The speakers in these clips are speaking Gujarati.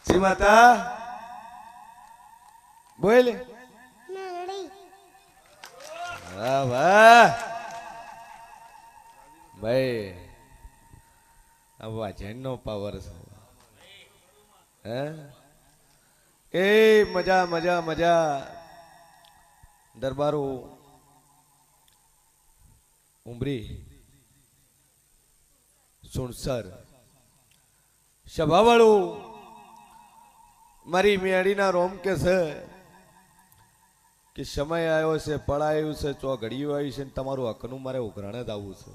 શ્રીમાતા બોલ. વાહ વાહ ભાઈ, આ વાજનનો પાવર છે. હે એ મજા મજા મજા. દરબારો ઉમરી સુણસર સભાવાળું મારી મેળીના રોમ કે છે કે સમય આવ્યો છે, પડાયું છે, ચો ઘડિયું આવ્યું છે, તમારું હકનું મારે ઉઘરાણે જ આવવું છે.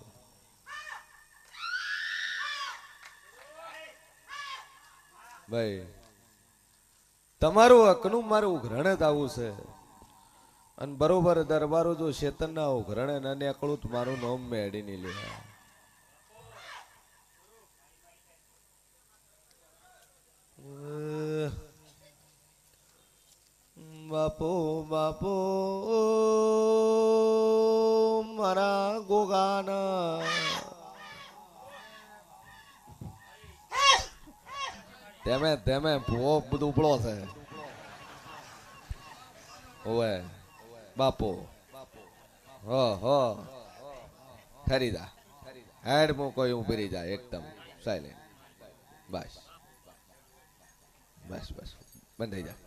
ભાઈ તમારું હકનું મારે ઉઘરાણે જ આવવું છે. અને બરોબર દરબારો જો શેતનના ઉઘરાણે ના નીકળું તો મારું નામ મેળી નહીં લેવા. બાપો બાપો મારા ગોગાના તેમે તેમે ભૂવો બધું ઉપડો છે. ઓવે બાપો હો હો ઠરી જા હેડ મો કોઈ ઉભી રહી જાય એકદમ સાયલેન્ટ. બસ બસ બસ બંધ થઈ જા.